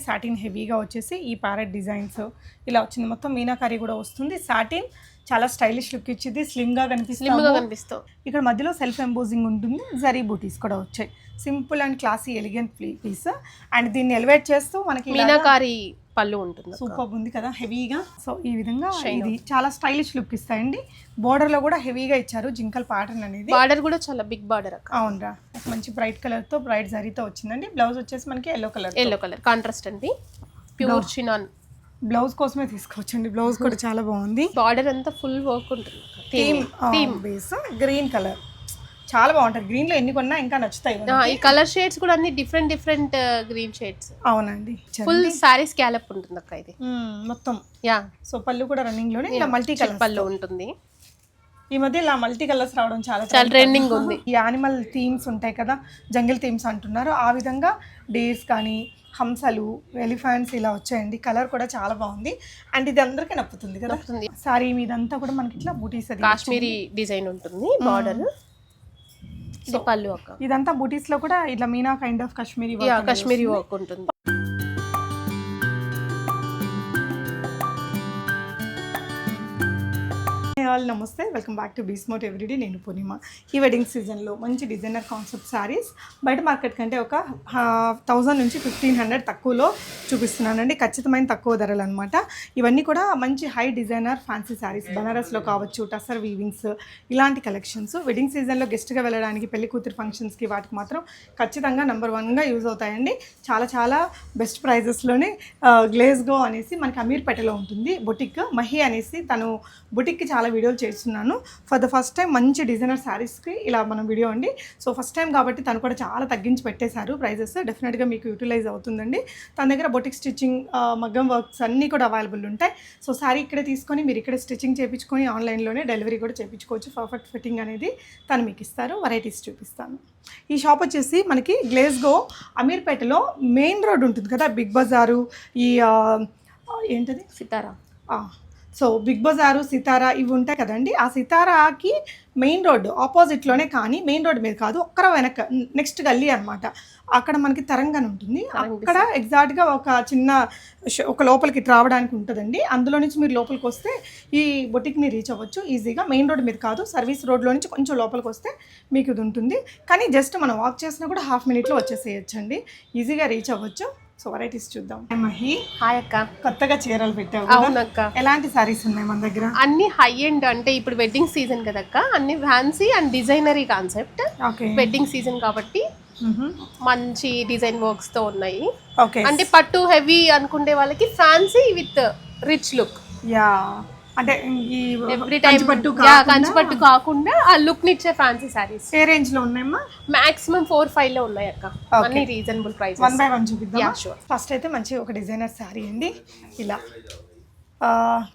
Satin హెవీగా వచ్చేసి ఈ ప్యారెట్ డిజైన్స్ ఇలా వచ్చింది. మొత్తం మీనాకారి కూడా వస్తుంది. సాటిన్ చాలా స్టైలిష్ లుక్ ఇచ్చింది. స్లిమ్గా కనిపిస్తావు. ఇక్కడ మధ్యలో సెల్ఫ్ ఎంబోజింగ్ ఉంటుంది. జరీ బూటీస్ కూడా వచ్చాయి. Simple and classy elegant piece. And దీన్ని ఎలివేట్ చేస్తూ మనకి మీనాకారి పళ్ళు ఉంటుంది. సూపర్ ఉంది కదా హెవీగా. సో ఈ విధంగా ఇది చాలా స్టైలిష్ లుక్ ఇస్తాయండి. బోర్డర్ లో కూడా హెవీగా ఇచ్చారు. జింకల్ ప్యాటర్న్ అనేది. బార్డర్ కూడా చాలా బిగ్ బార్డర్ అక్క. అవునరా, మంచి బ్రైట్ కలర్ తో బ్రైట్ జరీతో వచ్చిందండి. బ్లౌజ్ వచ్చేసి మనకి ఎల్లో కలర్ కాంట్రాస్ట్ అండి. ప్యూర్ చినాన్ బ్లౌజ్ కోసమే తీసుకోవచ్చండి. బ్లౌజ్ కూడా చాలా బాగుంది. బార్డర్ అంతా ఫుల్ వర్క్ ఉంటుంది. థీమ్ బేస్ గ్రీన్ కలర్ చాలా బాగుంటుంది. గ్రీన్ లో ఎన్ని కొన్నా ఇంకా నచ్చుతాయి. ఈ కలర్ షేడ్స్ కూడా అన్ని డిఫరెంట్ గ్రీన్ షేడ్స్. అవునండి, ఫుల్ సారీ స్కాలప్ ఉంటుంది అక్క ఇది మొత్తం. యా, సో పళ్ళు కూడా రన్నింగ్ లోనే ఇలా మల్టీ కలర్ పళ్ళు ఉంటుంది. ఈ మధ్య ఇలా మల్టీ కలర్స్ రావడం చాలా ట్రెండింగ్ ఉంది. ఈ యానిమల్ థీమ్స్ ఉంటాయి కదా, జంగిల్ థీమ్స్ అంటున్నారు, ఆ విధంగా డేర్స్ కానీ హంసలు ఎలిఫెంట్స్ ఇలా వచ్చాయండి. కలర్ కూడా చాలా బాగుంది. అండ్ ఇది అందరికీ నప్పుతుంది కదా. సారీ మీదంతా కూడా మనకి ఇట్లా బూటీస్ కాశ్మీరీ డిజైన్ ఉంటుంది. బార్డర్ పళ్ళు అక్క. ఇదంతా బూటీస్ లో కూడా ఇట్లా Meena kind of Kashmiri work ఉంటుంది. నమస్తే, వెల్కమ్ బ్యాక్ టు బీస్మోట్ ఎవ్రీడే. నేను పూర్ణిమ. ఈ వెడ్డింగ్ సీజన్లో మంచి డిజైనర్ కాన్సెప్ట్ శారీస్ బయట మార్కెట్ కంటే ఒక 1000 నుంచి 1500 తక్కువలో చూపిస్తున్నానండి. ఖచ్చితమైన తక్కువ ధరలు అనమాట. ఇవన్నీ కూడా మంచి హై డిజైనర్ ఫ్యాన్సీ శారీస్. బనారస్లో కావచ్చు, టసర్ వీవింగ్స్ ఇలాంటి కలెక్షన్స్ వెడ్డింగ్ సీజన్లో గెస్ట్గా వెళ్ళడానికి, పెళ్లి కూతురు ఫంక్షన్స్కి వాటికి మాత్రం ఖచ్చితంగా నెంబర్ 1గా యూజ్ అవుతాయండి. చాలా చాలా బెస్ట్ ప్రైజెస్లోనే గ్లేజ్ గో అనేసి మనకి అమీర్పేటలో ఉంటుంది బొటిక్. మహి అనేసి తను బొటిక్కి చాలా వీడియోలు చేస్తున్నాను. ఫర్ ద ఫస్ట్ టైం మంచి డిజైనర్ శారీస్కి ఇలా మనం వీడియో అండి. సో ఫస్ట్ టైం కాబట్టి తను కూడా చాలా తగ్గించి పెట్టేశారు ప్రైజెస్. డెఫినెట్గా మీకు యూటిలైజ్ అవుతుందండి. తన దగ్గర బొటిక్ స్టిచ్చింగ్, మగ్గం వర్క్స్ అన్నీ కూడా అవైలబుల్ ఉంటాయి. సో శారీ ఇక్కడే తీసుకొని మీరు ఇక్కడే స్టిచ్చింగ్ చేయించుకొని ఆన్లైన్లోనే డెలివరీ కూడా చేయించుకోవచ్చు. పర్ఫెక్ట్ ఫిట్టింగ్ అనేది తను మీకు ఇస్తారు. వెరైటీస్ చూపిస్తాను. ఈ షాప్ వచ్చేసి మనకి గ్లేజ్గో అమీర్పేటలో మెయిన్ రోడ్ ఉంటుంది కదా, బిగ్ బజారు, ఈ ఏంటది సితారా. సో బిగ్ బజారు, సితారా ఇవి ఉంటాయి కదండి. ఆ సితారాకి మెయిన్ రోడ్డు ఆపోజిట్లోనే, కానీ మెయిన్ రోడ్ మీద కాదు, ఒక్కర వెనక నెక్స్ట్ గల్లీ అనమాట. అక్కడ మనకి తరంగన్ ఉంటుంది. అక్కడ ఎగ్జాక్ట్గా ఒక చిన్న ఒక లోపలికి రావడానికి ఉంటుందండి. అందులో నుంచి మీరు లోపలికి వస్తే ఈ బొటిక్ని రీచ్ అవ్వచ్చు ఈజీగా. మెయిన్ రోడ్ మీద కాదు, సర్వీస్ రోడ్లో నుంచి కొంచెం లోపలికి వస్తే మీకు ఇది ఉంటుంది. కానీ జస్ట్ మనం వాక్ చేసినా కూడా హాఫ్ మినిట్లో వచ్చేసేయచ్చండి, ఈజీగా రీచ్ అవ్వచ్చు. సో వెరైటీస్ చూద్దాం. మహి, హాయ్ అక్క. కొత్తగా చీరలు పెట్టావు. అవునక్క. ఎలాంటి సారీస్ ఉన్నాయి మన దగ్గర? అన్ని హై ఎండ్, అంటే ఇప్పుడు వెడ్డింగ్ సీజన్ కదక్క, అన్ని fancy and designery concept. Wedding season కాబట్టి మంచి డిజైన్ వర్క్స్ తో ఉన్నాయి. అంటే పట్టు హెవీ అనుకునే వాళ్ళకి fancy with rich look. Yeah, అంటే ఈ కంచిపట్టు కాకుండా ఆ లుక్ నిచ్చే ఫ్యాన్సీ సారీస్. ఏ రేంజ్ లో ఉన్నాయమ్మా? మాక్సిమం 4-5 లో ఉన్నాయి అక్క. అన్ని రీజనబుల్ ప్రైస్. 1 by 1 చూపిద్దాం. ఫస్ట్ అయితే మంచి ఒక డిజైనర్ శారీ అండి. ఇలా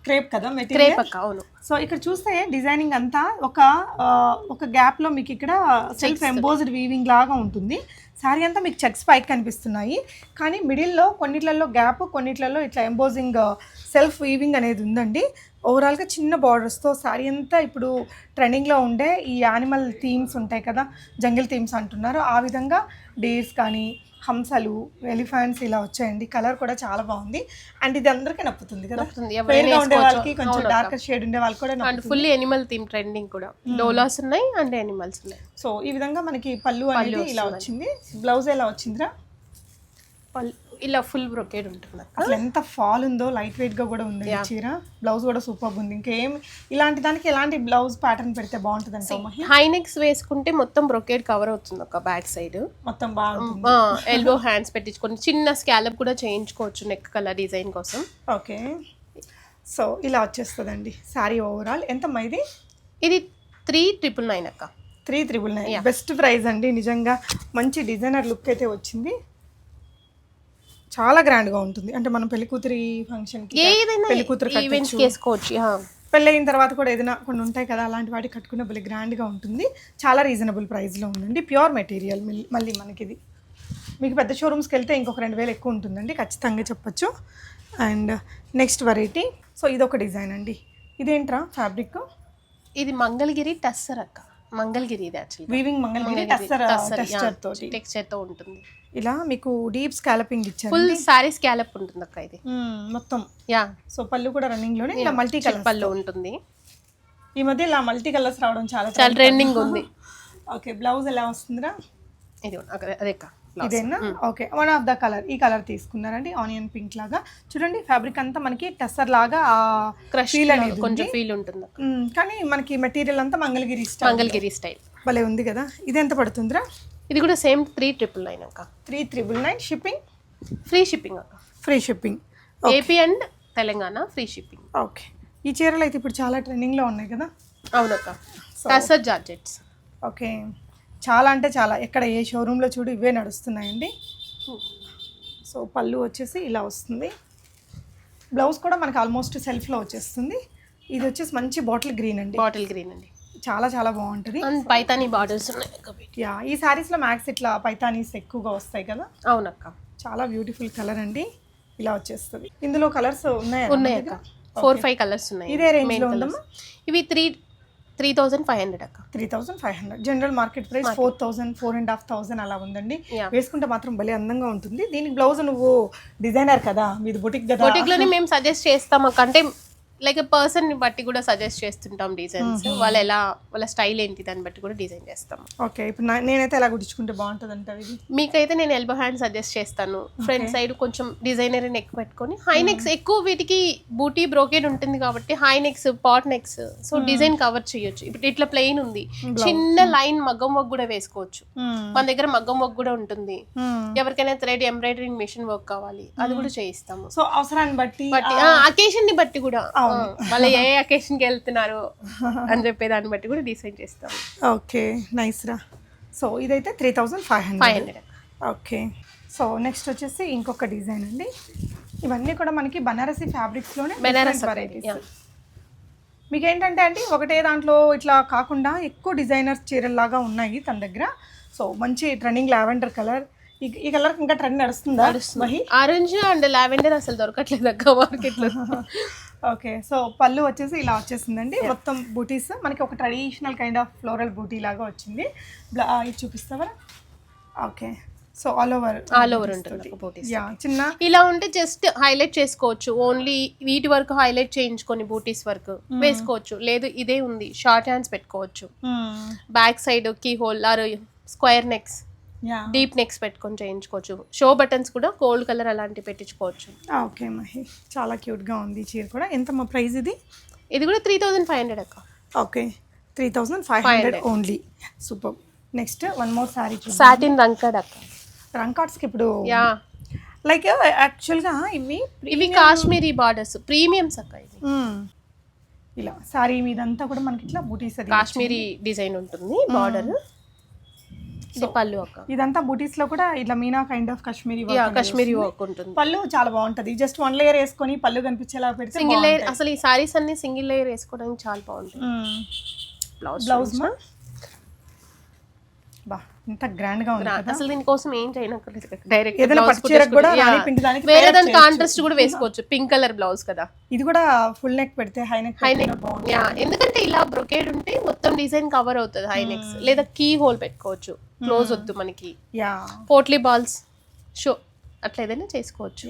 క్రేప్ కదా మెటీరియల్. క్రేప్ అక్క, అవును. సో ఇక్కడ చూస్తే డిజైనింగ్ అంతా ఒక గ్యాప్ లో మీకు ఇక్కడ సెల్ఫ్ ఎంబోజ్డ్ వీవింగ్ లాగా ఉంటుంది. శారీ అంతా మీకు చెక్స్ పైకి కనిపిస్తున్నాయి, కానీ మిడిల్లో కొన్నిట్లలో గ్యాప్, కొన్నిట్లలో ఇట్లా ఎంబోజింగ్ సెల్ఫ్ వీవింగ్ అనేది ఉందండి. ఓవరాల్గా చిన్న బార్డర్స్తో శారీ అంతా ఇప్పుడు ట్రెండింగ్లో ఉండే ఈ యానిమల్ థీమ్స్ ఉంటాయి కదా, జంగిల్ థీమ్స్ అంటున్నారు, ఆ విధంగా డేర్స్ కానీ హంసలు ఎలిఫెంట్స్ ఇలా వచ్చాయండి. కలర్ కూడా చాలా బాగుంది. అండ్ ఇది అందరికీ నప్పుతుంది కదా, ఫెయిర్గా ఉండే వాళ్ళకి, కొంచెం డార్క్ షేడ్ ఉండే వాళ్ళకి కూడా. And full Animal theme trending కూడా, డోలాస్ ఉన్నాయి అండ్ ఎనిమల్స్ ఉన్నాయి. సో ఈ విధంగా మనకి పళ్ళు అనేది ఇలా వచ్చింది. బ్లౌజ్ ఎలా వచ్చిందిరా? ఇలా ఫుల్ బ్రొకేడ్ ఉంటుంది. అసలు ఎంత ఫాల్ ఉందో, లైట్ వెయిట్ గా కూడా ఉంది చీర. బ్లౌజ్ కూడా సూపర్ ఉంది. ఇంకేం ఇలాంటి దానికి ఎలాంటి బ్లౌజ్ ప్యాటర్న్ పెడితే బాగుంటుంది అంటే, హై నెక్స్ వేసుకుంటే మొత్తం బ్రొకేడ్ కవర్ అవుతుంది ఒక బ్యాక్ సైడ్ మొత్తం బాగుంటుంది. ఎల్బో హ్యాండ్స్ పెట్టించుకొని చిన్న స్కాలప్ కూడా చేయించుకోవచ్చు నెక్ కలర్ డిజైన్ కోసం. ఓకే, సో ఇలా వచ్చేస్తుందండి శారీ. ఓవరాల్ ఎంతమ్మా ఇది? ఇది 3,999 అక్క. 3,999 బెస్ట్ ప్రైస్ అండి. నిజంగా మంచి డిజైనర్ లుక్ అయితే వచ్చింది. చాలా గ్రాండ్గా ఉంటుంది. అంటే మనం పెళ్లి కూతురి ఫంక్షన్కి, పెళ్లి కూతురు వేసుకోవచ్చు. పెళ్ళి అయిన తర్వాత కూడా ఏదైనా కొన్ని ఉంటాయి కదా, అలాంటి వాటికి కట్టుకున్న భలే గ్రాండ్గా ఉంటుంది. చాలా రీజనబుల్ ప్రైస్లో ఉందండి. Pure material. మళ్ళీ మనకి ఇది మీకు పెద్ద షోరూమ్స్కి వెళ్తే ఇంకొక 2,000 ఎక్కువ ఉంటుందండి, ఖచ్చితంగా చెప్పచ్చు. And next variety. సో ఇదొక డిజైన్ అండి. ఇదేంట్రా ఫ్యాబ్రిక్? ఇది మంగళగిరి టస్సర్ అక్క. మంగళగిరి ఇది యాక్చువల్లీ వీవింగ్ మంగళగిరి టెక్స్చర్ తోటి టెక్స్చర్ తో ఉంటుంది. ఇలా మీకు డీప్ స్కాలపింగ్ ఇచ్చారు. ఫుల్ సారీ స్కాలప్ ఉంటుంది అక్క ఇది మొత్తం. యా. సో పళ్ళు కూడా రన్నింగ్ లోనే ఇలా మల్టీ కలర్ పళ్ళు ఉంటుంది. ఈ మధ్య ఇలా మల్టీ కలర్స్ రావడం చాలా ట్రెండింగ్ ఉంది. ఓకే, బ్లౌజ్ ఎలా వస్తుందిరా? ఇది అదే అక్క, ఇదేనా? Okay, one of the colour ఈ కలర్ తీసుకున్నారండి, ఆనియన్ పింక్ లాగా. చూడండి ఫ్యాబ్రిక్ అంతా మనకి టెస్సర్ లాగా ఫీల్ అనేది కొంచెం ఫీల్ ఉంటుంది, కానీ మనకి మెటీరియల్ అంతా మంగళగిరి స్టైల్ భలే ఉంది కదా. ఇది ఎంత పడుతుందిరా? ఇది కూడా సేమ్ 3,999 అక్క. 3,999. షిప్పింగ్ ఫ్రీ షిప్పింగ్ అక్క. Free shipping. AP and Telangana free shipping. Okay, ఈ చీరలు అయితే ఇప్పుడు చాలా ట్రెండింగ్ లో ఉన్నాయి కదా. అవునక్క, టసర్ జార్జెట్స్. ఓకే, చాలా అంటే చాలా, ఎక్కడ ఏ షోరూంలో చూడు ఇవే నడుస్తున్నాయండి. సో పళ్ళు వచ్చేసి ఇలా వస్తుంది. బ్లౌజ్ కూడా మనకి ఆల్మోస్ట్ సెల్ఫ్లో వచ్చేస్తుంది. ఇది వచ్చేసి మంచి బాటిల్ గ్రీన్ అండి. చాలా చాలా బాగుంటుంది. పైతానీ బార్డర్స్ ఉన్నాయి. యా, ఈ శారీస్లో మ్యాక్స్ ఇట్లా పైతానీస్ ఎక్కువగా వస్తాయి కదా. అవునక్క, చాలా బ్యూటిఫుల్ కలర్ అండి. ఇలా వచ్చేస్తుంది. ఇందులో కలర్స్ ఉన్నాయా? ఉన్నాయక్క, 4-5 కలర్స్ ఉన్నాయి. ఇదే రేంజ్లో ఉందమ్మా? ఇవి 3,500 అక్క. 3,500. జనరల్ మార్కెట్ ప్రైస్ 4,000, 4,500 అలా ఉందండి. వేసుకుంటే మాత్రం భలే అందంగా ఉంటుంది. దీనికి బ్లౌజ్ నువ్వు డిజైనర్ కదా, మీది బొటిక్ కదా. బొటిక్ లోనే మేము సజెస్ట్ చేస్తాం అక్క. అంటే లైక్ పర్సన్ ని బట్టి కూడా సజెస్ట్ చేస్తుంటాం డిజైన్స్. వాళ్ళ స్టైల్ ఏంటి దాన్ని బట్టి కూడా డిజైన్ చేస్తాం. ఓకే, ఇప్పుడు నేనైతే ఎలా కుట్టించుకుంటే బాగుంటుంది అంటే ఇది మీకైతే నేను ఎల్బో హ్యాండ్ సజెస్ట్ చేస్తాను. ఫ్రంట్ సైడ్ కొంచెం డిజైనర్ నెక్ పెట్టుకొని, హై నెక్స్ ఎక్కువ వీటికి బూటీ బ్రోకెడ్ ఉంటుంది కాబట్టి high necks, pot necks, so design cover చేయొచ్చు. ఇప్పుడు ఇట్లా ప్లెయిన్ ఉంది, చిన్న లైన్ మగ్గం వర్క్ కూడా వేసుకోవచ్చు. మన దగ్గర మగ్గం వర్క్ కూడా ఉంటుంది. ఎవరికైనా థ్రెడ్ ఎంబ్రాయిడరింగ్ మిషన్ వర్క్ కావాలి, అది కూడా చేయిస్తాము. సో అవసరాన్ని బట్టి, అకేషన్ ని బట్టి కూడా, వాళ్ళు ఏ అకేషన్ కి వెళ్తున్నారు అని చెప్పే దాన్ని బట్టి కూడా డిసైడ్ చేస్తాం. ఓకే, నైస్ రా. సో ఇదైతే 3,500. ఓకే, సో నెక్స్ట్ వచ్చేసి ఇంకొక డిజైన్ అండి. ఇవన్నీ కూడా మనకి బనారసి ఫ్యాబ్రిక్స్ లోనే వెరైటీస్. మీకు ఏంటంటే అండి ఒకటే దాంట్లో ఇట్లా కాకుండా ఎక్కువ డిజైనర్స్ చీరల్లాగా ఉన్నాయి తన దగ్గర. సో మంచి ట్రెండింగ్ లావెండర్ కలర్. ఈ కలర్ ఇంకా ట్రెండ్ నడుస్తుందా? ఆరెంజ్ అండ్ లావెండర్ అసలు దొరకట్లేదు అక్క మార్కెట్ లో. ఓకే, సో పళ్ళు వచ్చేసి ఇలా వచ్చేసిందండి. మొత్తం బూటీస్ మనకి ఒక ట్రెడిషనల్ కైండ్ ఆఫ్ ఫ్లోరల్ బూటీ లాగా వచ్చింది. ఇది చూపిస్తావా? ఓకే, సో ఆల్ ఓవర్ ఉంటుంది బూటీస్. యా, చిన్న ఇలా ఉంటే జస్ట్ హైలైట్ చేసుకోవచ్చు. ఓన్లీ వీటి వరకు హైలైట్ చేయించుకొని బూటీస్ వరకు వేసుకోవచ్చు. లేదు ఇదే ఉంది, షార్ట్ హ్యాండ్స్ పెట్టుకోవచ్చు. Back side key hole or square necks, deep necks పెట్టుకొని చేయించుకోవచ్చు. షో బటన్స్ కూడా గోల్డ్ కలర్ అలాంటివి పెట్టించుకోవచ్చు. ఓకే మహి, చాలా క్యూట్గా ఉంది చీర కూడా. ఎంత మా ప్రైస్ ఇది? ఇది కూడా 3,500 అక్క. Okay, 3,500 only. Super. Next one more sari, satin రంకాడ్ అక్క. రంకాడ్స్కి ఇప్పుడు లైక్ యాక్చువల్గా ఇవి కాశ్మీరీ బార్డర్స్ ప్రీమియమ్స్ అక్క. ఇది ఇలా సారీ మీదంతా కూడా మనకి ఇట్లా బూటీస్ కాశ్మీరీ డిజైన్ ఉంటుంది బార్డర్. పళ్ళు అక్క, ఇదంతా బూటీస్ లో కూడా ఇట్లా Meena kind of Kashmiri work ఉంటుంది. పళ్ళు చాలా బాగుంటది. జస్ట్ 1 లేయర్ వేసుకొని పళ్ళు కనిపించేలా పెడితే సింగిల్ లేయర్. అసలు ఈ సారీస్ అన్ని సింగిల్ లేయర్ వేసుకోవడానికి చాలా బాగుంటుంది. బ్లౌజ్ మా బా ఇంత గ్రాండ్ గా ఉంది. అసలు దీనికోసం ఏం చేయనక్కర్లేదు, డైరెక్ట్ వేరే దాని కాంట్రాస్ట్ కూడా వేసుకోవచ్చు. పింక్ కలర్ బ్లౌజ్ కదా. ఇది కూడా ఫుల్ నెక్ పెడితే హై నెక్ ఎందుకంటే ఇలా బ్రొకేడ్ ఉంటే మొత్తం డిజైన్ కవర్ అవుతుంది. హై నెక్స్ లేదా కీ హోల్ పెట్టుకోవచ్చు. క్లోజ్ వద్దు మనకి. పోట్లీ బాల్స్ షో అట్లా ఏదైనా చేసుకోవచ్చు.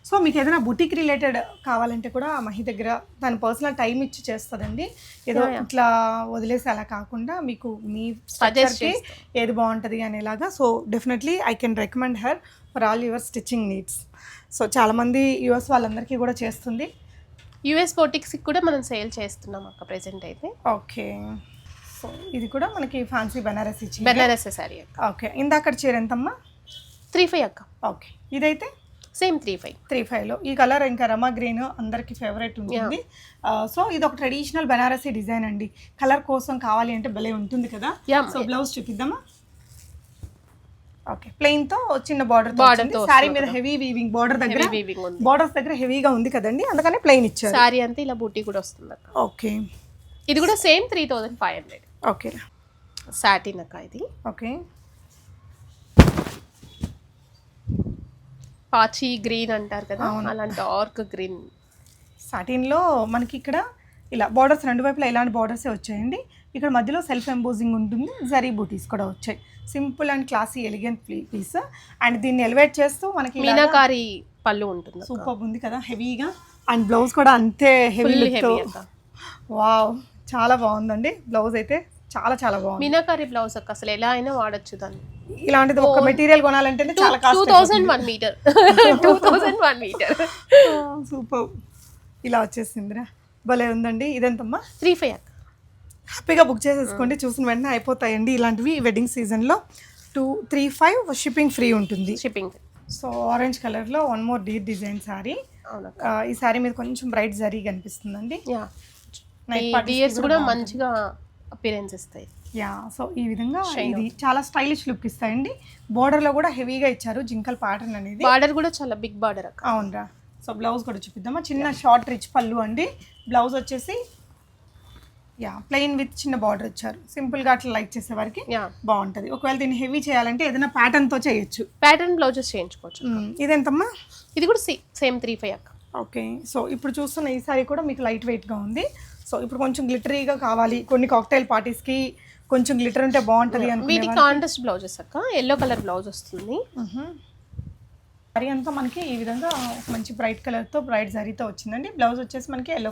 సో మీకు ఏదైనా బుటిక్ రిలేటెడ్ కావాలంటే కూడా మహి దగ్గర తన పర్సనల్ టైం ఇచ్చి చేస్తుందండి. ఏదో ఇట్లా వదిలేసి అలా కాకుండా మీకు మీ స్ట్రక్చర్కి ఏది బాగుంటుంది అనేలాగా. So definitely I can recommend her for all your stitching needs. So చాలామంది యూఎస్ వాళ్ళందరికీ కూడా చేస్తుంది. యూఎస్ బొటిక్స్కి కూడా మనం సేల్ చేస్తున్నాం అక్క ప్రెసెంట్ అయితే. ఓకే, సో ఇది కూడా మనకి ఫ్యాన్సీ బనారసి సారీ అక్క. ఓకే, ఇందాక చీర ఎంతమ్మా? 3,500 అక్క. ఓకే, ఇదైతే సేమ్ 3,500. ఈ కలర్ ఇంకా రమా గ్రీన్ అందరికి ఫేవరెట్ ఉంటుంది. సో ఇది ఒక ట్రెడిషనల్ బనారసి డిజైన్ అండి. కలర్ కోసం కావాలి అంటే భలే ఉంటుంది కదా. సో బ్లౌజ్ చూపిద్దామా? ఓకే, ప్లెయిన్ తో చిన్న బార్డర్ తో సారీ మీద హెవీ వీవింగ్ బార్డర్ దగ్గర బార్డర్స్ దగ్గర హెవీగా ఉంది కదండి, అందుకని ప్లెయిన్ ఇచ్చారు. సారీ అంతా ఇలా బూటీ కూడా వస్తుంది అక్క. ఓకే, ఇది కూడా సేమ్ 3,500. ఓకే, సాటిన్ అక్క ఇది. ఓకే, పాచి గ్రీన్ అంటారు కదా, అలాంటి డార్క్ గ్రీన్ సాటిన్ లో మనకి ఇక్కడ ఇలా బార్డర్స్ రెండు వైపులా ఇలాంటి బార్డర్సే వచ్చాయండి. ఇక్కడ మధ్యలో సెల్ఫ్ ఎంబోజింగ్ ఉంటుంది, జరీ బూటీస్ కూడా వచ్చాయి. Simple and classy elegant piece. And దీన్ని ఎలివేట్ చేస్తూ మనకి మీనాకారి పళ్ళు ఉంటుంది. సూపర్ ఉంది కదా, హెవీగా. అండ్ బ్లౌజ్ కూడా అంతే హెవీ. వావ్, చాలా బాగుందండి బ్లౌజ్ అయితే, చాలా చాలా బాగుంది. మీనాకారి బ్లౌజ్ అక్క అసలు ఎలా అయినా వాడచ్చు దాన్ని. ఇలాంటిది ఒక మెటీరియల్ కొనాలంటే చాలా కాస్ట్. 2001 metre 2001 metre. సూపర్. ఇలా వచ్చేసిందిరా, భలే ఉందండి. ఇదెంతమ్మా? 35 అక్క. హ్యాపీగా బుక్ చేసేసుకోండి, చూసిన వెంటనే అయిపోతాయండి ఇలాంటివి. వెడ్డింగ్ సీజన్లో 235 షిప్పింగ్ ఫ్రీ ఉంటుంది. షిప్పింగ్. సో ఆరెంజ్ కలర్లో one more deep design sari. ఈ శారీ మీద కొంచెం బ్రైట్ జరీ కనిపిస్తుందండి. డియర్స్ కూడా మంచిగా అపిరెన్స్ ఇస్తాయి. యా, సో ఈ విధంగా ఇది చాలా స్టైలిష్ లుక్ ఇస్తాయండి. బోర్డర్ లో కూడా హెవీగా ఇచ్చారు, జింకల్ ప్యాటర్న్ అనేది. బార్డర్ కూడా చాలా బిగ్ బార్డర్ అక్క. అవునరా. సో బ్లౌజ్ కూడా చూపిద్దామా. చిన్న షార్ట్ రిచ్ పళ్ళు అండి. బ్లౌజ్ వచ్చేసి యా ప్లెయిన్ విత్ చిన్న బార్డర్ ఇచ్చారు. సింపుల్ గా అట్లా లైక్ చేసే వారికి బాగుంటది. ఒకవేళ దీన్ని హెవీ చేయాలంటే ఏదైనా ప్యాటర్న్ తో చేయొచ్చు. ప్యాటర్న్ బ్లౌజెస్ చేయించుకోవచ్చు. ఇదెంతమ్మా? ఇది కూడా సేమ్ 35 అక్క. ఓకే. సో ఇప్పుడు చూస్తున్న ఈ సారీ కూడా మీకు లైట్ వెయిట్ గా ఉంది. సో ఇప్పుడు కొంచెం గ్లిటరీగా కావాలి, కొన్ని కాక్టైల్ పార్టీస్ కి కొంచెం గ్లిటర్ ఉంటే బాగుంటది అనుకునే వీటి కాంట్రాస్ట్ బ్లౌజెస్ అక్క. ఎల్లో కలర్ బ్లౌజ్ వస్తుంది. సారీ అంతా మనకి ఈ విధంగా మంచి బ్రైట్ కలర్ తో బ్రైట్ జరీతో వచ్చిందండి. బ్లౌజ్ వచ్చేసి మనకి ఎల్లో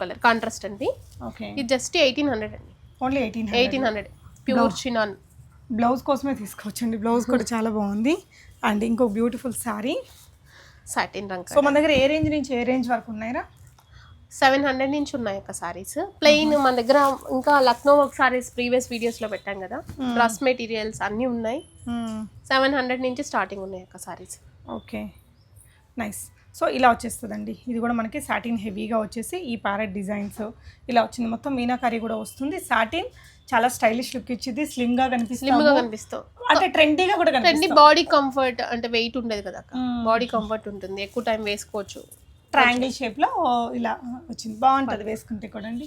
కలర్ కాంట్రాస్ట్ అండి. ఓకే. ఇది జస్ట్ 1800 అండి. Only 1800 pure chinon. బ్లౌజ్ కోసమే తీసుకోవచ్చండి. బ్లౌజ్ కూడా చాలా బాగుంది. అండ్ ఇంకో బ్యూటిఫుల్ సారీ సాటిన్ రంగు. సో మన దగ్గర ఏ రేంజ్ నుంచి ఏ రేంజ్ వరకు ఉన్నాయిరా? 700 నుంచి ఉన్నాయి ఒక సారీస్. ప్లెయిన్ మన దగ్గర ఇంకా Lucknow work saris previous videos లో పెట్టాం కదా, డ్రెస్ మెటీరియల్స్ అన్నీ ఉన్నాయి. 700 నుంచి స్టార్టింగ్ ఉన్నాయి ఒక సారీస్. Okay, nice. సో ఇలా వచ్చేస్తుందండి. ఇది కూడా మనకి సాటిన్ హెవీగా వచ్చేసి ఈ ప్యారెట్ డిజైన్స్ ఇలా వచ్చింది. మొత్తం మీనాకారి కూడా వస్తుంది. సాటిన్ చాలా స్టైలిష్ లుక్ ఇచ్చింది. స్లిమ్ గా కనిపిస్తుంది, అంటే ట్రెండీగా కూడా కనిపిస్తుంది. బాడీ కంఫర్ట్ అంటే వెయిట్ ఉండదు కదా, బాడీ కంఫర్ట్ ఉంటుంది, ఎక్కువ టైం వేసుకోవచ్చు. ట్రయాంగిల్ షేప్ లో ఇలా వచ్చింది, బాగుంటది వేసుకుంటే కూడా అండి.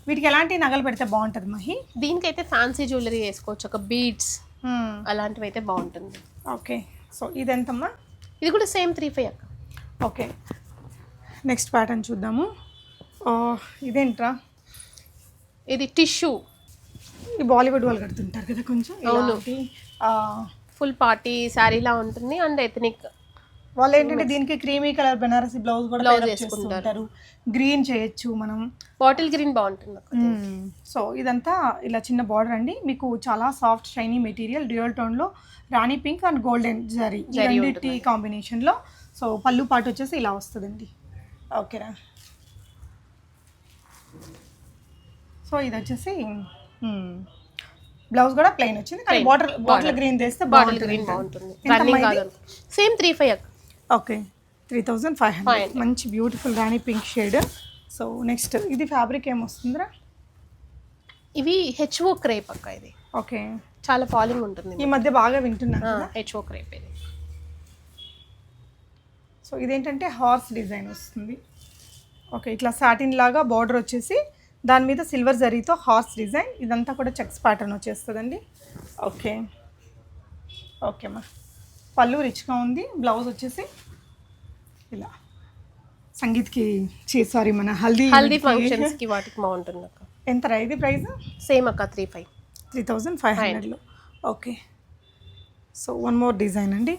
వీటికి ఎలాంటి నగలు పెడితే బాగుంటది మహి? దీనికైతే ఫ్యాన్సీ జ్యువెలరీ వేసుకోవచ్చు, ఒక బీడ్స్ అలాంటివి అయితే బాగుంటుంది. ఓకే. సో ఇదెంతమ్మా? ఇది కూడా సేమ్ 35 అక్క. ఓకే, నెక్స్ట్ ప్యాటర్న్ చూద్దాము. ఇదేంట్రా? ఇది టిష్యూ. ఈ బాలీవుడ్ వాళ్ళు కడుతుంటారు కదా కొంచెం. అవును, ఫుల్ పార్టీ శారీలా ఉంటుంది. అండ్ ఎథనిక్ వాళ్ళు ఏంటంటే దీనికి క్రీమీ కలర్ బెనారసి బ్లౌజ్ కూడా వేసుకుంటారు. గ్రీన్ చేయొచ్చు మనం, బాటిల్ గ్రీన్ బాగుంటుంది. సో ఇదంతా ఇలా చిన్న బార్డర్ అండి. మీకు చాలా soft shiny material, dual tone లో రాణి పింక్ అండ్ గోల్డెన్ జరీ రెండింటి కాంబినేషన్ లో. సో పళ్ళు పాటు వచ్చేసి ఇలా వస్తుందండి. ఓకేనా? సో ఇది వచ్చేసి బ్లౌజ్ కూడా ప్లెయిన్ వచ్చింది, కానీ బాటిల్ గ్రీన్ వేస్తే బాగుంటుంది. సేమ్ 35 అక్క. ఓకే, 3500. మంచి బ్యూటిఫుల్ రాణి పింక్ షేడ్. సో నెక్స్ట్ ఇది ఫ్యాబ్రిక్ ఏమొస్తుందిరా? ఇవి హెచ్ఓ క్రేప్ అక్క. ఇది ఓకే, చాలా ఫాలింగ్ ఉంటుంది, ఈ మధ్య బాగా వింటున్నాను. హెచ్ఓ క్రేప్ ఇది. సో ఇదేంటంటే హార్స్ డిజైన్ వస్తుంది. ఓకే, ఇట్లా సాటిన్ లాగా బార్డర్ వచ్చేసి దాని మీద సిల్వర్ జరీతో హార్స్ డిజైన్. ఇదంతా కూడా చెక్స్ ప్యాటర్న్ వచ్చేస్తుందండి. ఓకే, ఓకేమ్మా. పళ్ళు రిచ్గా ఉంది. బ్లౌజ్ వచ్చేసి ఇలా సంగీత్కి సారీ మన హల్దీ ఫంక్షన్స్కి వాటికి బాగుంటుంది అక్క. ఎంత ఇది ప్రైస్? సేమ్ అక్క, 3500లో. Okay. So one more design అండి.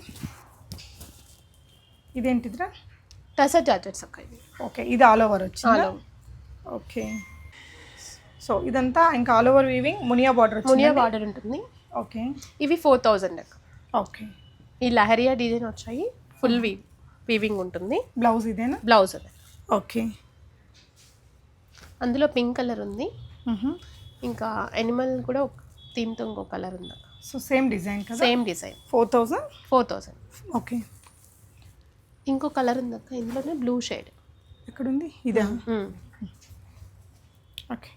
ఇదేంటిదిరా? టసర్ జార్జెట్స్ అక్క ఇది. ఓకే, ఇది ఆల్ ఓవర్ వచ్చింది. ఓకే. సో ఇదంతా ఇంకా ఆల్ ఓవర్ వీవింగ్ మునియా బార్డర్ ఉంటుంది. ఓకే, ఇవి 4000 అక్క. ఓకే. ఈ లహరియా డిజైన్ వచ్చాయి, ఫుల్ వీవింగ్ ఉంటుంది. బ్లౌజ్ ఇదేనా? బ్లౌజ్ అదే. ఓకే. అందులో పింక్ కలర్ ఉంది, ఇంకా ఎనిమల్ కూడా ఒక థీమ్తో ఇంకో కలర్ ఉంది. సో సేమ్ డిజైన్ కదా? Same design. 4000. ఓకే. ఇంకో కలర్ ఉంది అక్క, ఇందులోనే బ్లూ షేడ్. ఎక్కడుంది? ఇదా? ఓకే.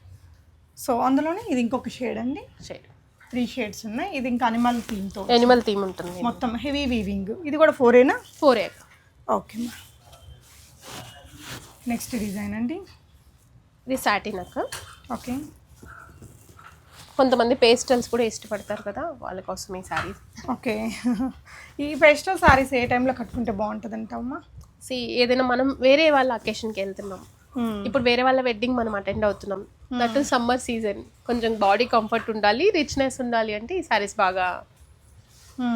సో అందులోనే ఇది ఇంకొక షేడ్ అండి. 3 షేడ్స్ ఉన్నాయి. ఇది ఇంకా అనిమల్ థీమ్ ఉంటుంది, మొత్తం హెవీ వీవింగ్. ఇది కూడా 4ఏనా? 4 అక్క. ఓకే. నెక్స్ట్ డిజైన్ అండి. ఇది సాటిన్ అక్క. ఓకే. కొంతమంది పేస్టల్స్ కూడా ఇష్టపడతారు కదా, వాళ్ళ కోసం ఈ సారీస్. ఓకే. ఈ పేస్టల్ సారీస్ ఏ టైంలో కట్టుకుంటే బాగుంటుంది అంటావమ్మా? ఏదైనా మనం వేరే వాళ్ళ అకేషన్కి వెళ్తున్నాం, ఇప్పుడు వేరే వాళ్ళ వెడ్డింగ్ మనం అటెండ్ అవుతున్నాం, దట్ సమ్మర్ సీజన్, కొంచెం బాడీ కంఫర్ట్ ఉండాలి, రిచ్నెస్ ఉండాలి అంటే ఈ సారీస్ బాగా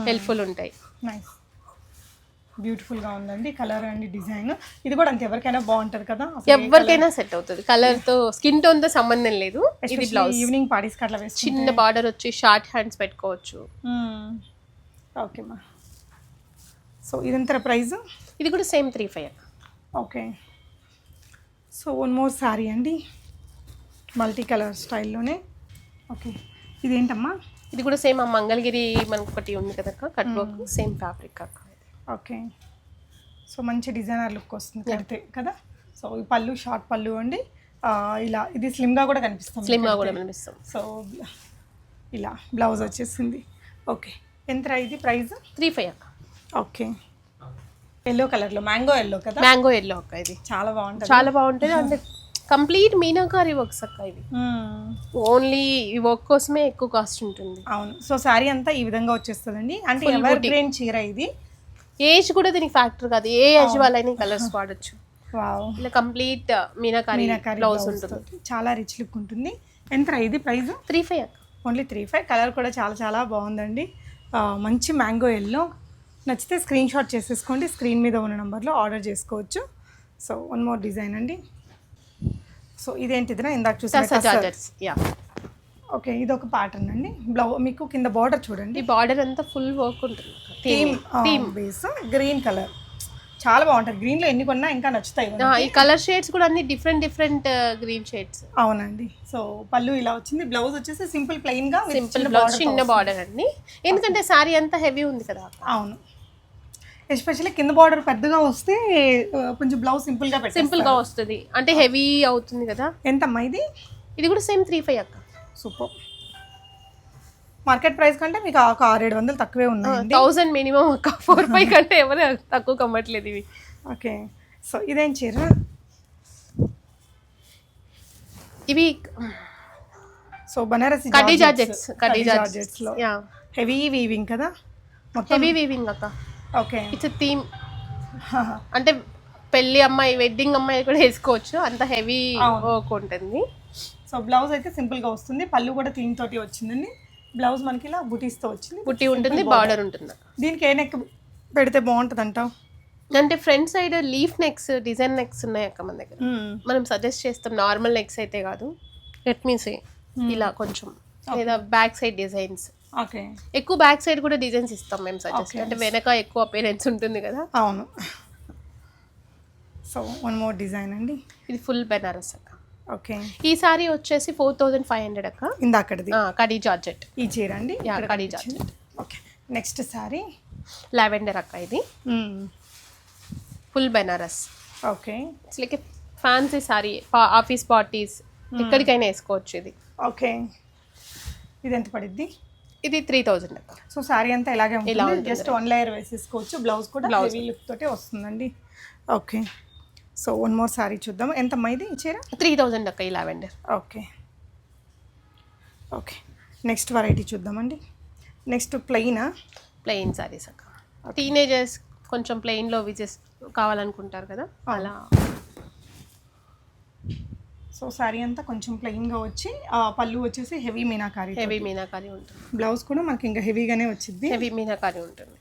హెల్ప్ఫుల్ ఉంటాయి. నైస్, బ్యూటిఫుల్గా ఉందండి కలర్ అండ్ డిజైన్. ఇది కూడా అంతే ఎవరికైనా బాగుంటుంది కదా, ఎవరికైనా సెట్ అవుతుంది. కలర్ తో స్కిన్ టోన్ తో సంబంధం లేదు. ఇది బ్లౌజ్ ఈవినింగ్ పార్టీస్ కి అట్లా వేసి చిన్న బార్డర్ వచ్చి షార్ట్ హ్యాండ్స్ పెట్టుకోవచ్చు. ఓకే మా. సో ఇదంతా ప్రైస్? ఇది కూడా same 3,500. Okay. So one more sari అండి, మల్టీ కలర్ స్టైల్లోనే. ఓకే, ఇదేంటమ్మా? ఇది కూడా సేమ్ ఆ మంగళగిరి మనకు ఒకటి ఉంది కదా కట్ వర్క్, సేమ్ ఫ్యాబ్రిక్ అక్క. ఓకే. సో మంచి డిజైనర్ లుక్ వస్తుంది కడితే కదా. సో ఈ పళ్ళు షార్ట్ పళ్ళు అండి, ఇలా ఇది స్లిమ్గా కూడా కనిపిస్తుంది. స్లిమ్గా కూడా కనిపిస్తుంది. సో ఇలా బ్లౌజ్ వచ్చేసింది. ఓకే, ఎంత ఇది ప్రైస్? 3,500 అక్క. ఓకే, ఎల్లో కలర్లో మ్యాంగో ఎల్లో కదా, మ్యాంగో ఎల్లో అక్క. ఇది చాలా బాగుంటుంది, చాలా బాగుంటుంది. అంటే కంప్లీట్ మీనాకారి వర్క్స్ అక్క. ఇవి ఓన్లీ ఈ వర్క్ కోసమే ఎక్కువ కాస్ట్ ఉంటుంది. అవును. సో శారీ అంతా ఈ విధంగా వచ్చేస్తుందండి. అంటే ఎవర్ గ్రీన్ చీర ఇది. ఏజ్ కూడా దీనికి ఫ్యాక్టర్ కాదు, ఏ ఏజ్ వాళ్ళైనా కలర్స్ వాడచ్చు. వావ్, ఇలా కంప్లీట్ మీనాకారి బ్లౌజ్ ఉంటుంది, చాలా రిచ్ లుక్ ఉంటుంది. ఎంత ఇది ప్రైస్? 3,500 అక్క. ఓన్లీ 3,500. కలర్ కూడా చాలా చాలా బాగుందండి, మంచి మ్యాంగో ఎల్లో. నచ్చితే స్క్రీన్ షాట్ చేసేసుకోండి, స్క్రీన్ మీద ఉన్న నెంబర్లో ఆర్డర్ చేసుకోవచ్చు. సో వన్ మోర్ డిజైన్ అండి. సో ఇదేంటిదినా ఇందాక చూసారు? ఓకే, ఇది ఒక ప్యాటర్న్ అండి. మీకు కింద బార్డర్ చూడండి, ఈ బార్డర్ అంతా ఫుల్ వర్క్ ఉంటుంది. థీమ్ బేస్ గ్రీన్ కలర్ చాలా బాగుంటుంది. గ్రీన్ లో ఎన్ని కొన్నా ఇంకా నచ్చుతాయి. ఈ కలర్ షేడ్స్ కూడా అన్ని డిఫరెంట్ డిఫరెంట్ గ్రీన్ షేడ్స్. అవునండి. సో పళ్ళు ఇలా వచ్చింది, బ్లౌజ్ వచ్చేసి సింపుల్ ప్లెయిన్ గా, సింపుల్ బ్లౌజ్, చిన్న బార్డర్ అండి. ఎందుకంటే సారీ అంతా హెవీ ఉంది కదా. అవును, ఎస్పెషల్లీ కింద బార్డర్ పెద్దగా వస్తే కొంచెం బ్లౌజ్ సింపుల్ గా వస్తుంది, అంటే హెవీ అవుతుంది కదా. ఎంతమ్మా ఇది? ఇది కూడా సేమ్ 3,500 అక్క. సూపర్. మార్కెట్ ప్రైస్ కంటే మీకు ఒక 600-700 తక్కువే ఉన్నాయి. 1000 మినిమం ఒక 4-5 కంటే ఎవరు తక్కువ కమ్మట్లేదు ఇవి. ఓకే. సో ఇదేం చీర? ఇవి సో బనారసి కడ్డీ జార్జెట్స్ లో హెవీ వీవింగ్ కదా, హెవీ వీవింగ్ అక్క. Okay, it's theme. అంటే పెళ్లి అమ్మాయి, వెడ్డింగ్ అమ్మాయి కూడా వేసుకోవచ్చు, అంత హెవీ వర్క్ ఉంటుంది. సో బ్లౌజ్ అయితే సింపుల్ గా వస్తుంది, పళ్ళు కూడా థీమ్ తోటి వచ్చిందండి. బ్లౌజ్ మనకి ఇలా బుటీస్తో వచ్చింది, బుటీ ఉంటుంది, బార్డర్ ఉంటుంది. దీనికి ఏ నెక్ పెడితే బాగుంటుంది అంటావు? అంటే front side leaf necks, design necks ఉన్నాయి అక్క మన దగ్గర. మనం సజెస్ట్ చేస్తాం, నార్మల్ నెక్స్ అయితే కాదు. లెట్ మీ సే ఇలా కొంచెం, లేదా బ్యాక్ సైడ్ డిజైన్స్. ఓకే, ఎక్కువ బ్యాక్ సైడ్ కూడా డిజైన్స్ ఇస్తాం మేము సజెస్ట్, అంటే వెనక ఎక్కువ అపీరెన్స్ ఉంటుంది కదా. అవును. సో వన్ మోర్ డిజైన్ అండి, ఇది ఫుల్ బెనారస్ అక్క. ఓకే, ఈ సారీ వచ్చేసి 4,500 అక్క. ఇందాకటిది కడీ జార్జెట్ ఈ చీర అండి, కడీ georgette. Okay, next sari lavender అక్క. ఇది full Banaras. Okay, it's like fancy sari, office parties ఎక్కడికైనా వేసుకోవచ్చు ఇది. ఓకే, ఇది ఎంత పడిద్ది? ఇది 3,000 అక్క. సో సారీ అంతా ఇలాగే ఉంటుంది, జస్ట్ 1 లేయర్ వేసేసుకోవచ్చు. బ్లౌజ్ కూడా హెవీ లుక్ తోటే వస్తుందండి. Okay, so one more sorry చూద్దాం. ఎంతమ్మా ఇది చీర? 3,000 అక్క ఈ lavender. Okay. Okay, next variety చూద్దామండి. నెక్స్ట్ ప్లెయిన్ సారీస్ అక్క. టీనేజర్స్ కొంచెం ప్లెయిన్లో విజెస్ కావాలనుకుంటారు కదా, అలా. సో సారీ అంతా కొంచెం ప్లెయిన్గా వచ్చి, పళ్ళు వచ్చేసి హెవీ మీనాకారి ఉంటుంది. బ్లౌజ్ కూడా మనకి ఇంకా హెవీగానే వచ్చింది, హెవీ మీనాకారి ఉంటుంది.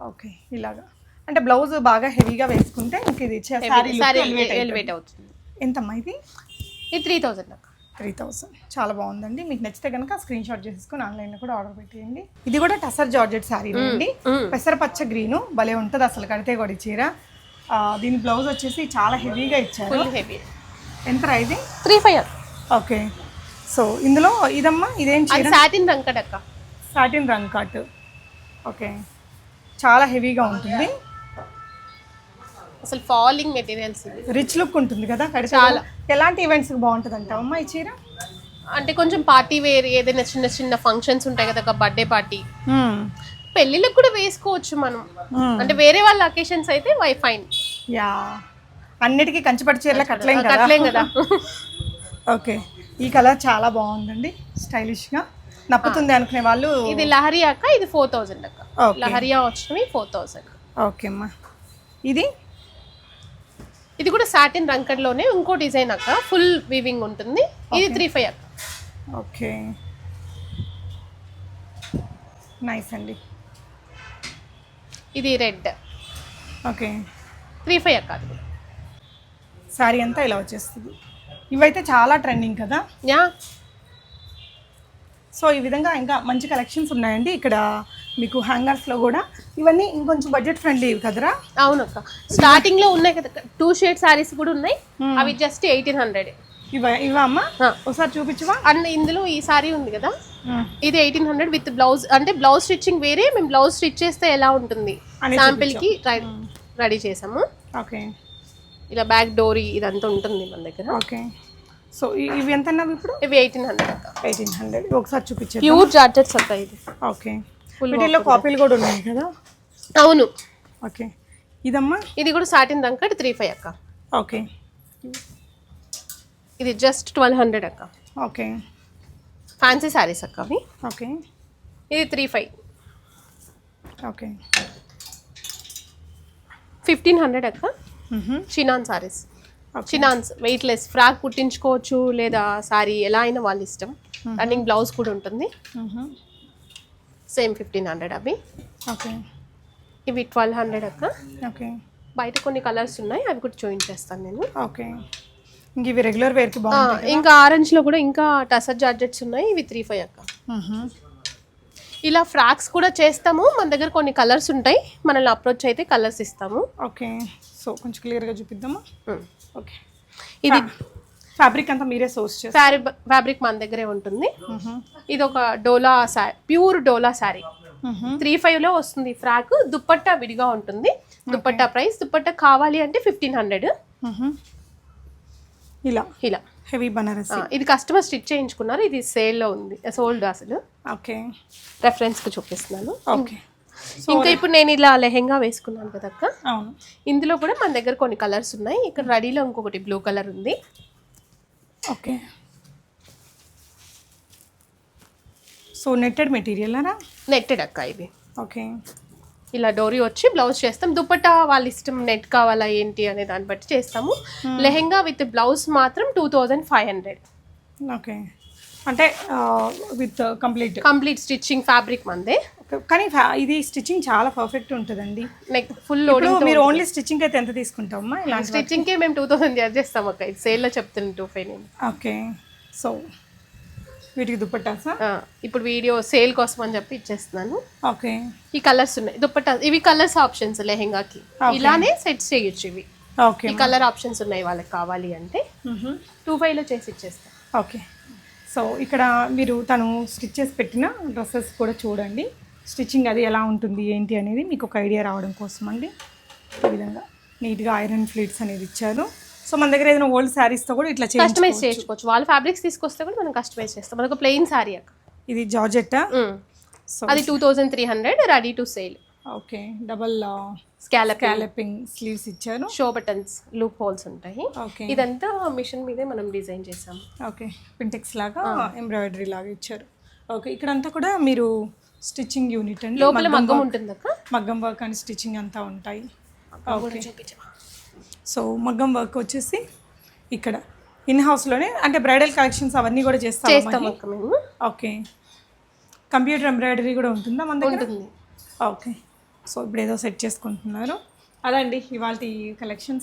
ఓకే, ఇలాగా అంటే బ్లౌజ్ బాగా హెవీగా వేసుకుంటే ఇంక ఇది ఎలివేట్ అవుతుంది. ఎంతమ్మా ఇది? ఇది 3,000 అక్క. 3,000 చాలా బాగుందండి. మీకు నచ్చితే కనుక స్క్రీన్ షాట్ చేసుకుని ఆన్లైన్లో కూడా ఆర్డర్ పెట్టేయండి. ఇది కూడా టసర్ జార్జెట్ శారీ అండి, పెసరపచ్చ గ్రీను, భలే ఉంటుంది అసలు కడితే కూడా చీర. దీని బ్లౌజ్ వచ్చేసి చాలా హెవీగా ఇచ్చారు. ఎంత ఇది? 3,500. ఓకే, సో ఇందులో ఇదమ్మా ఇదేం చీర? సాటిన్ రంకట్ అక్క. సాటిన్ రంకట్. ఓకే, చాలా హెవీగా ఉంటుంది, అసలు ఫాలింగ్ మెటీరియల్స్, రిచ్ లుక్ ఉంటుంది కదా కడితే. చాలా ఎలాంటి ఈవెంట్స్కి బాగుంటుంది అంటావు అమ్మా ఈ చీర? అంటే కొంచెం పార్టీ వేర్, ఏదైనా చిన్న చిన్న ఫంక్షన్స్ ఉంటాయి కదా, బర్త్డే పార్టీ, పెళ్ళిళ్ళకి కూడా వేసుకోవచ్చు మనం. అంటే వేరే వాళ్ళ అకేషన్స్ అయితే ఫైన్. యా, అన్నిటికీ కంచిపట్టు చీరలు కట్టలేం కదా. ఓకే, ఈ కలర్ చాలా బాగుందండి, స్టైలిష్గా నప్పుతుంది అనుకునే వాళ్ళు. ఇది లహరియా అక్క, ఇది 4,000 అక్క. లహరియా వచ్చినవి 4,000. ఓకే అమ్మా, ఇది ఇది కూడా సాటిన్ రంకడ్లోనే ఇంకో డిజైన్ అక్క, ఫుల్ వీవింగ్ ఉంటుంది. ఇది 3,500 అక్క. ఓకే, నైస్ అండి. ఇది రెడ్. ఓకే, 3,500 అక్క. అది కూడా శారీ అంతా ఇలా వచ్చేస్తుంది. ఇవైతే చాలా ట్రెండింగ్ కదా. యా. సో ఈ విధంగా ఇంకా మంచి కలెక్షన్స్ ఉన్నాయండి ఇక్కడ మీకు హ్యాంగర్స్లో కూడా. ఇవన్నీ ఇంకొంచెం బడ్జెట్ ఫ్రెండ్లీ కదరా? అవునక్క, స్టార్టింగ్ లో ఉన్నాయి కదా 2 షేడ్ సారీస్ కూడా ఉన్నాయి. అవి జస్ట్ 1,800. ఇవా అమ్మా, ఒకసారి చూపించవా? అండ్ ఇందులో ఈ సారీ ఉంది కదా, ఇది 1,800 విత్ బ్లౌజ్. అంటే బ్లౌజ్ స్టిచ్చింగ్ వేరే, మేము బ్లౌజ్ స్టిచ్ చేస్తే ఎలా ఉంటుంది శాంపిల్ కి రెడీ చేసాము. ఓకే, ఇలా బ్యాక్ డోరీ ఇదంతా ఉంటుంది మన దగ్గర. ఓకే, సో ఇవి ఎంత అన్నావు ఇప్పుడు? ఇవి 1,800 అక్క. 1,800. ఒకసారి చూపించారు. ప్యూర్ జార్జెట్స్ అక్క ఇది. ఓకే, వీటిల్లో కాపీలు కూడా ఉన్నాయి కదా? అవును. ఓకే, ఇదమ్మా? ఇది కూడా సాటిన్ రంకడ్ 3,500 అక్క. ఓకే, ఇది జస్ట్ 1,200 అక్క. ఓకే, ఫ్యాన్సీ శారీస్ అక్క అవి. ఓకే, ఇది 3,500. ఓకే, 1,500 అక్క. Chinon saris, chinons weightless, frock కుట్టించుకోవచ్చు లేదా సారీ ఎలా అయినా వాళ్ళ ఇష్టం. రన్నింగ్ బ్లౌజ్ కూడా ఉంటుంది. సేమ్ 1,500 అవి. ఓకే, ఇవి 1,200 అక్క. ఓకే, బయట కొన్ని కలర్స్ ఉన్నాయి, అవి కూడా చూపించేస్తాను నేను. ఓకే, ఇంక ఇవి రెగ్యులర్ వేర్కి బాగుంటాయి. ఇంకా ఆరెంజ్ లో కూడా ఇంకా టసర్ జార్జెట్స్ ఉన్నాయి. ఇవి 3,500 అక్క. ఇలా ఫ్రాక్స్ కూడా చేస్తాము. మన దగ్గర కొన్ని కలర్స్ ఉంటాయి, మనల్ని అప్రోచ్ అయితే కలర్స్ ఇస్తాము. ఓకే, సో కొంచెం క్లియర్గా చూపిద్దామా? ఓకే, ఇది ఫ్యాబ్రిక్ అంతా మీరే సోర్స్ చేస్తారు? ఫ్యాబ్రిక్ మన దగ్గరే ఉంటుంది. ఇది ఒక డోలా శారీ, ప్యూర్ డోలా శారీ. 3,500 వస్తుంది ఫ్రాక్. దుప్పట్టా విడిగా ఉంటుంది. దుప్పట్టా ప్రైస్, దుప్పట్టా కావాలి అంటే 1,500. ఇలా ఇలా హెవీ బనారస్. ఇది కస్టమర్ స్టిచ్ చేయించుకున్నారు. ఇది సేల్లో ఉంది, సోల్డ్ అసలు. ఓకే, రెఫరెన్స్కి చూపిస్తున్నాను. ఓకే, ఇంకా ఇప్పుడు నేను ఇలా లెహెంగా వేసుకున్నాను కదక్క, అవును. ఇందులో కూడా మన దగ్గర కొన్ని కలర్స్ ఉన్నాయి. ఇక్కడ రెడీలో ఇంకొకటి బ్లూ కలర్ ఉంది. ఓకే, సో నెట్టెడ్ మెటీరియల్ అరా? నెట్టెడ్ అక్క ఇవి. ఓకే, ఇలా డోరీ వచ్చి బ్లౌజ్ చేస్తాం. దుపట్టా వాళ్ళ ఇష్టం, నెట్ కావాలా ఏంటి అనే దాన్ని బట్టి చేస్తాము. లెహెంగా విత్ బ్లౌజ్ మాత్రం 2,500. ఓకే, అంటే విత్ కంప్లీట్ స్టిచ్చింగ్ ఫ్యాబ్రిక్ మందే. కానీ ఇది స్టిచ్చింగ్ చాలా పర్ఫెక్ట్ ఉంటుందండి. నెక్ ఫుల్ మీరు ఓన్లీ స్టిచ్చింగ్ అయితే ఎంత తీసుకుంటామా? ఇలాంటి స్టిచ్చింగ్కే మేము 2,000 చార్జ్ చేస్తాం అక్క. ఇది సేల్లో చెప్తున్నాను 2,500. ఓకే, సో వీటికి దుపట్టాసా? ఇప్పుడు వీడియో సేల్ కోసం అని చెప్పి ఇచ్చేస్తున్నాను. ఓకే, ఈ కలర్స్ ఉన్నాయి దుపట్టా. ఇవి కలర్స్ ఆప్షన్స్ లెహెంగాకి. ఇలానే సెట్స్ చేయొచ్చు ఇవి. ఓకే, ఈ కలర్ ఆప్షన్స్ ఉన్నాయి వాళ్ళకి కావాలి అంటే 2,500లో చేసి ఇచ్చేస్తాం. ఓకే, సో ఇక్కడ మీరు తను స్టిచ్ చేసి పెట్టిన డ్రెస్సెస్ కూడా చూడండి. స్టిచ్చింగ్ అది ఎలా ఉంటుంది ఏంటి అనేది మీకు ఒక ఐడియా రావడం కోసం అండి. ఈ విధంగా నీట్గా ఐరన్ ఫ్లీట్స్ అనేది ఇచ్చారు. సో మన దగ్గర ఏదైనా ఓల్డ్ శారీస్తో కూడా ఇట్లా కస్టమైజ్ చేసుకోవచ్చు. వాళ్ళ ఫ్యాబ్రిక్స్ తీసుకొస్తే కూడా మనం కస్టమైజ్ చేస్తాం. మనకు ప్లెయిన్ శారీ అక్క. ఇది జార్జెట్టా? సో అది 2,300 ready to sale. Okay, double scalloping sleeves ఇచ్చారు. షో బటన్స్, లూప్ హోల్స్ ఉంటాయి. ఓకే, ఇదంతా మిషన్ మీదే మనం డిజైన్ చేసాం. ఓకే, పింటెక్స్ లాగా ఎంబ్రాయిడరీ లాగా ఇచ్చారు. ఓకే, ఇక్కడంతా కూడా మీరు స్టిచ్చింగ్ యూనిట్ అండి. లోపల మగ్గం ఉంటుంది అక్క. మగ్గం వర్క్ అండ్ స్టిచ్చింగ్ అంతా ఉంటాయి. ఓకే, సో మగ్గం వర్క్ వచ్చేసి ఇక్కడ ఇన్ హౌస్లోనే అంటే బ్రైడల్ కలెక్షన్స్ అవన్నీ కూడా చేస్తాం అక్క మేము. ఓకే, కంప్యూటర్ ఎంబ్రాయిడరీ కూడా ఉంటుందా మన దగ్గర? ఉంటుంది. ఓకే, సో ఇప్పుడు ఏదో సెట్ చేసుకుంటున్నారు. అదండి ఇవాళ కలెక్షన్స్.